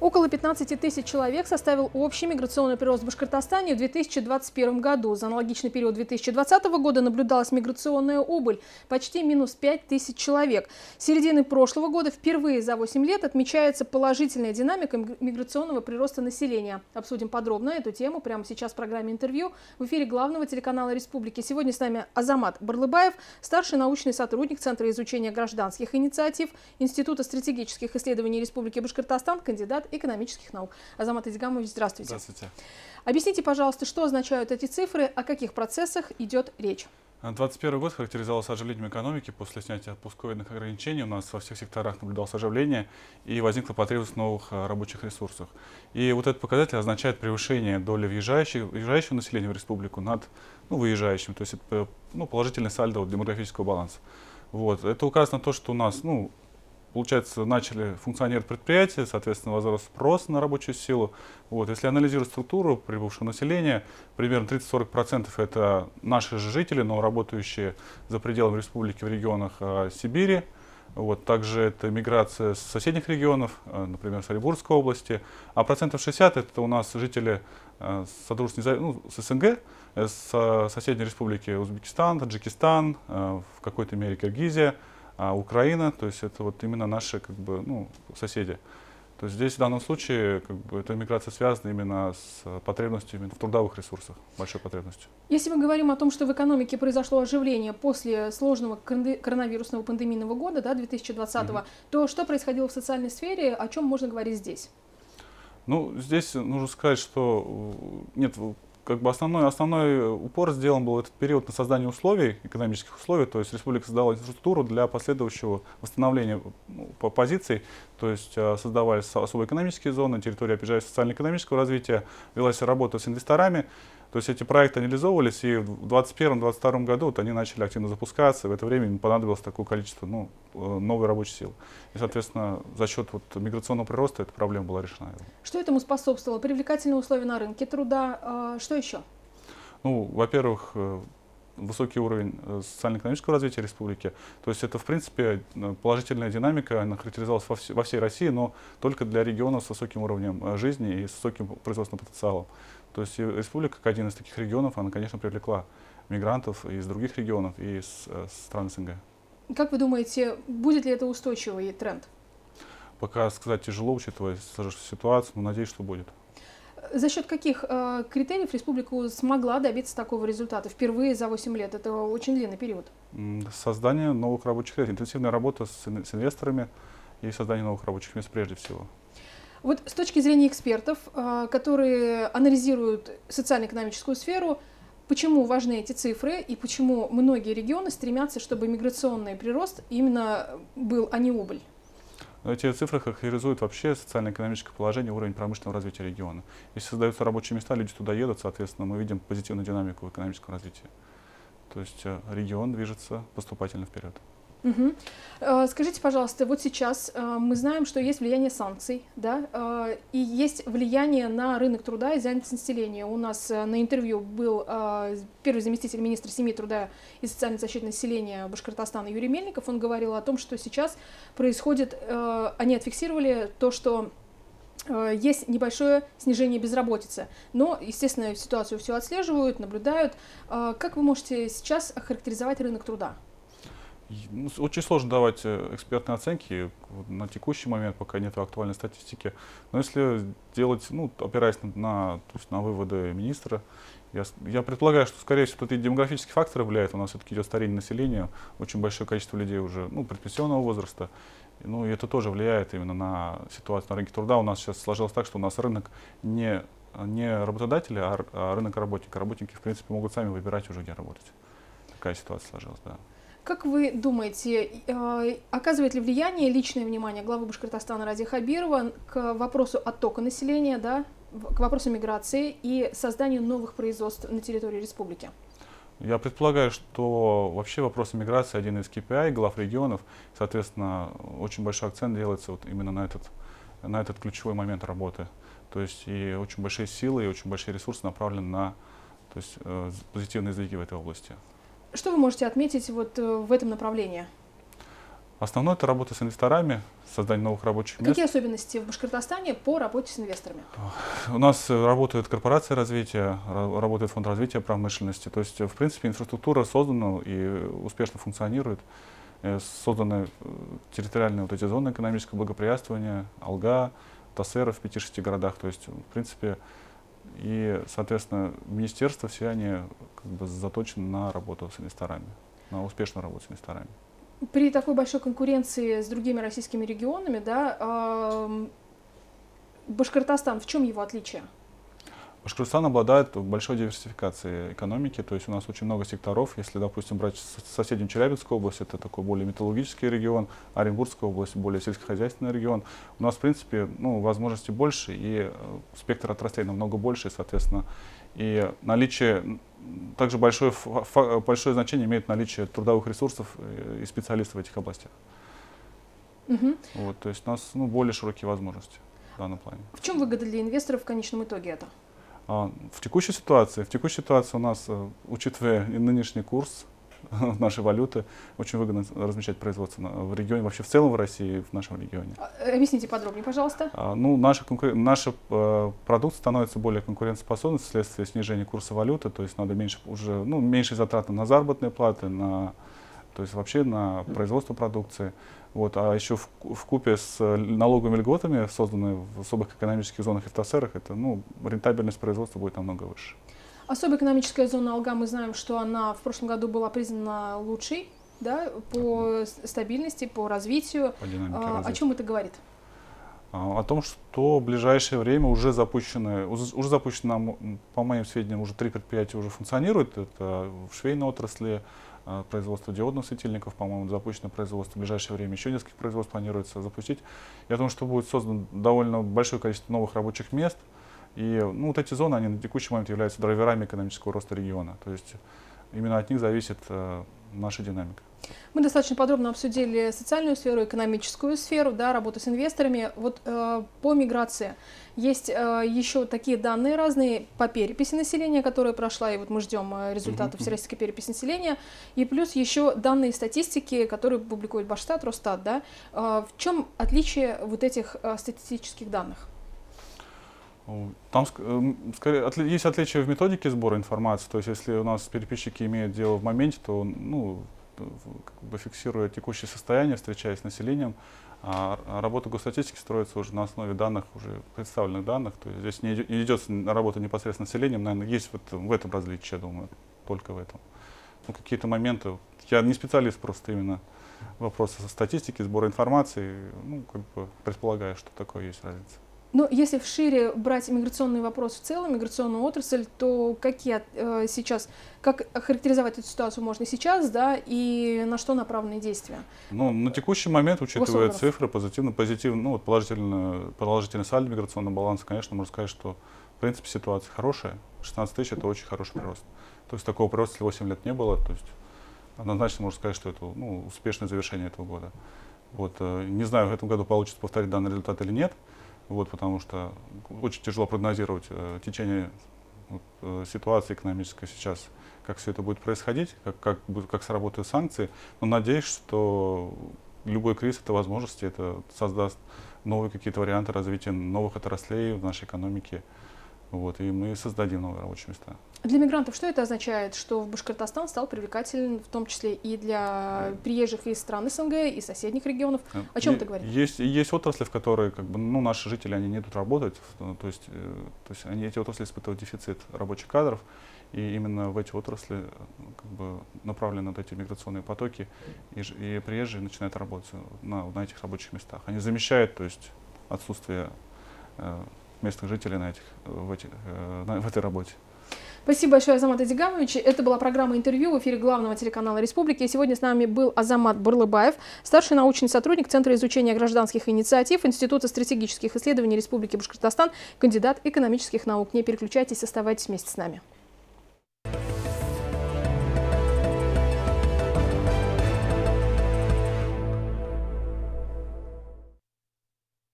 Около 15 тысяч человек составил общий миграционный прирост в Башкортостане в 2021 году. За аналогичный период 2020 года наблюдалась миграционная убыль – почти минус 5 тысяч человек. С середины прошлого года впервые за 8 лет отмечается положительная динамика миграционного прироста населения. Обсудим подробно эту тему прямо сейчас в программе «Интервью» в эфире главного телеканала Республики. Сегодня с нами Азамат Барлыбаев, старший научный сотрудник Центра изучения гражданских инициатив Института стратегических исследований Республики Башкортостан, кандидат экономических наук. Азамат Идигамович, здравствуйте. Здравствуйте. Объясните, пожалуйста, что означают эти цифры, о каких процессах идет речь? 2021 год характеризовался оживлением экономики. После снятия постковидных ограничений у нас во всех секторах наблюдалось оживление и возникла потребность в новых рабочих ресурсах. И вот этот показатель означает превышение доли въезжающего населения в республику над выезжающим. То есть это положительный сальдо демографического баланса. Вот. Это указано на то, что у нас получается, начали функционировать предприятия, соответственно, возрос спрос на рабочую силу. Вот. Если анализировать структуру прибывшего населения, примерно 30-40% это наши же жители, но работающие за пределами республики в регионах Сибири. Вот. Также это миграция с соседних регионов, например, с Оренбургской области. А процентов 60% это у нас жители с СНГ, с соседней республики Узбекистан, Таджикистан, в какой-то мере Киргизия. Украина, то есть это вот именно наши соседи. То есть здесь в данном случае эта миграция связана именно с потребностью именно в трудовых ресурсах, большой потребностью. Если мы говорим о том, что в экономике произошло оживление после сложного коронавирусного пандемийного года, 2020-го, то что происходило в социальной сфере, о чем можно говорить здесь? Здесь нужно сказать, что нет, основной упор сделан был в этот период на создание условий, экономических условий, то есть республика создала инфраструктуру для последующего восстановления позиций, то есть создавались особые экономические зоны, территории опережающей социально-экономического развития, велась работа с инвесторами, то есть эти проекты реализовывались, и в 2021-2022 году они начали активно запускаться, и в это время им понадобилось такое количество новой рабочей силы. И, соответственно, за счет миграционного прироста эта проблема была решена. Что этому способствовало? Привлекательные условия на рынке труда, что еще? Во-первых, высокий уровень социально-экономического развития республики. То есть это, в принципе, положительная динамика, она характеризовалась во всей России, но только для регионов с высоким уровнем жизни и с высоким производственным потенциалом. То есть республика, как один из таких регионов, она, конечно, привлекла мигрантов из других регионов и из стран СНГ. Как вы думаете, будет ли это устойчивый тренд? Пока сказать тяжело, учитывая сложившуюся ситуацию, но надеюсь, что будет. За счет каких критериев республика смогла добиться такого результата впервые за 8 лет? Это очень длинный период. Создание новых рабочих мест, интенсивная работа с инвесторами и создание новых рабочих мест прежде всего. Вот с точки зрения экспертов, которые анализируют социально-экономическую сферу, почему важны эти цифры и почему многие регионы стремятся, чтобы миграционный прирост именно был, а не убыль? Эти цифры характеризуют вообще социально-экономическое положение, уровень промышленного развития региона. Если создаются рабочие места, люди туда едут, соответственно, мы видим позитивную динамику в экономическом развитии. То есть регион движется поступательно вперед. Скажите, пожалуйста, вот сейчас мы знаем, что есть влияние санкций, и есть влияние на рынок труда и занятость населения. У нас на интервью был первый заместитель министра семьи, труда и социальной защиты населения Башкортостана Юрий Мельников. Он говорил о том, что сейчас происходит, они отфиксировали то, что есть небольшое снижение безработицы, но, естественно, ситуацию все отслеживают, наблюдают. Как вы можете сейчас охарактеризовать рынок труда? Очень сложно давать экспертные оценки на текущий момент, пока нет актуальной статистики. Но если делать, опираясь на выводы министра, я предполагаю, что, скорее всего, тут и демографические факторы влияют. У нас все-таки идет старение населения, очень большое количество людей уже предпенсионного возраста. И это тоже влияет именно на ситуацию на рынке труда. У нас сейчас сложилось так, что у нас рынок не работодатели, а рынок работника. Работники, в принципе, могут сами выбирать уже, где работать. Такая ситуация сложилась, да. Как вы думаете, оказывает ли влияние личное внимание главы Башкортостана Радия Хабирова к вопросу оттока населения, к вопросу миграции и созданию новых производств на территории республики? Я предполагаю, что вообще вопрос миграции один из KPI глав регионов. Соответственно, очень большой акцент делается именно на этот ключевой момент работы. То есть и очень большие силы, и очень большие ресурсы направлены на позитивные сдвиги в этой области. Что вы можете отметить в этом направлении? Основное это работа с инвесторами, создание новых рабочих мест. Какие особенности в Башкортостане по работе с инвесторами? У нас работает корпорация развития, работает фонд развития промышленности. То есть, в принципе, инфраструктура создана и успешно функционирует. Созданы территориальные вот эти зоны экономического благоприятствования, Алга, ТАСЭРа в 5-6 городах. То есть, в принципе, и, соответственно, министерства все они как бы заточены на работу с инвесторами, на успешную работу с инвесторами. При такой большой конкуренции с другими российскими регионами, да, Башкортостан, в чем его отличие? Башкортостан обладает большой диверсификацией экономики, то есть у нас очень много секторов. Если, допустим, брать соседнюю Челябинскую область, это такой более металлургический регион, Оренбургская область более сельскохозяйственный регион. У нас, в принципе, возможностей больше, и спектр отраслей намного больше, соответственно. И наличие, также большое значение имеет наличие трудовых ресурсов и специалистов в этих областях. Вот, то есть у нас более широкие возможности в данном плане. В чем выгода для инвесторов в конечном итоге это? В текущей ситуации у нас, учитывая нынешний курс нашей валюты, очень выгодно размещать производство в регионе, вообще в целом в России, в нашем регионе. Объясните подробнее, пожалуйста. Наша продукция становится более конкурентоспособной вследствие снижения курса валюты, то есть надо меньше затрат на заработные платы, то есть вообще на производство продукции. Вот, а еще вкупе с налоговыми льготами, созданными в особых экономических зонах и в ТАСЭРах, это, рентабельность производства будет намного выше. Особая экономическая зона Алга, мы знаем, что она в прошлом году была признана лучшей, да, по стабильности, по развитию. По динамике развития. О чем это говорит? О том, что в ближайшее время уже запущено, по моим сведениям, уже 3 предприятия уже функционируют. Это в швейной отрасли, производство диодных светильников, по-моему, запущено производство. В ближайшее время еще несколько производств планируется запустить. Я думаю, что будет создано довольно большое количество новых рабочих мест. И вот эти зоны, они на текущий момент являются драйверами экономического роста региона. То есть именно от них зависит наша динамика. Мы достаточно подробно обсудили социальную сферу, экономическую сферу, да, работу с инвесторами. Вот по миграции есть еще такие данные разные по переписи населения, которая прошла, и вот мы ждем результатов всероссийской переписи населения, и плюс еще данные статистики, которые публикует Башстат, Росстат. Да. В чем отличие вот этих статистических данных? Там скорее есть отличия в методике сбора информации. То есть если у нас переписчики имеют дело в моменте, то фиксируя текущее состояние, встречаясь с населением, а работа госстатистики строится уже на основе данных, уже представленных данных. То есть здесь не идет работа непосредственно с населением, наверное, есть в этом различие, я думаю, только в этом. Какие-то моменты, я не специалист, просто именно вопросы статистики, сбора информации, предполагаю, что такое есть разница. Но если вшире брать миграционный вопрос в целом, миграционную отрасль, то как охарактеризовать эту ситуацию можно сейчас, да, и на что направлены действия? На текущий момент, учитывая цифры, положительный сальдо миграционного баланса, конечно, можно сказать, что в принципе ситуация хорошая. 16 тысяч — это очень хороший прирост. То есть такого прироста 8 лет не было. То есть однозначно можно сказать, что это успешное завершение этого года. Вот, не знаю, в этом году получится повторить данный результат или нет. Потому что очень тяжело прогнозировать течение ситуации экономической сейчас, как все это будет происходить, как сработают санкции. Но надеюсь, что любой кризис — это возможности, это создаст новые какие-то варианты развития новых отраслей в нашей экономике. И мы создадим новые рабочие места. Для мигрантов что это означает? Что Башкортостан стал привлекателен, в том числе и для приезжих из стран СНГ, и соседних регионов? О чем это говорит? Есть отрасли, в которые наши жители они не идут работать. То есть эти отрасли испытывают дефицит рабочих кадров. И именно в эти отрасли направлены эти миграционные потоки. И приезжие начинают работать на этих рабочих местах. Они замещают отсутствие местных жителей в этой работе. Спасибо большое, Азамат Адигамович. Это была программа интервью в эфире главного телеканала «Республики». И сегодня с нами был Азамат Бурлыбаев, старший научный сотрудник Центра изучения гражданских инициатив Института стратегических исследований Республики Башкортостан, кандидат экономических наук. Не переключайтесь, оставайтесь вместе с нами.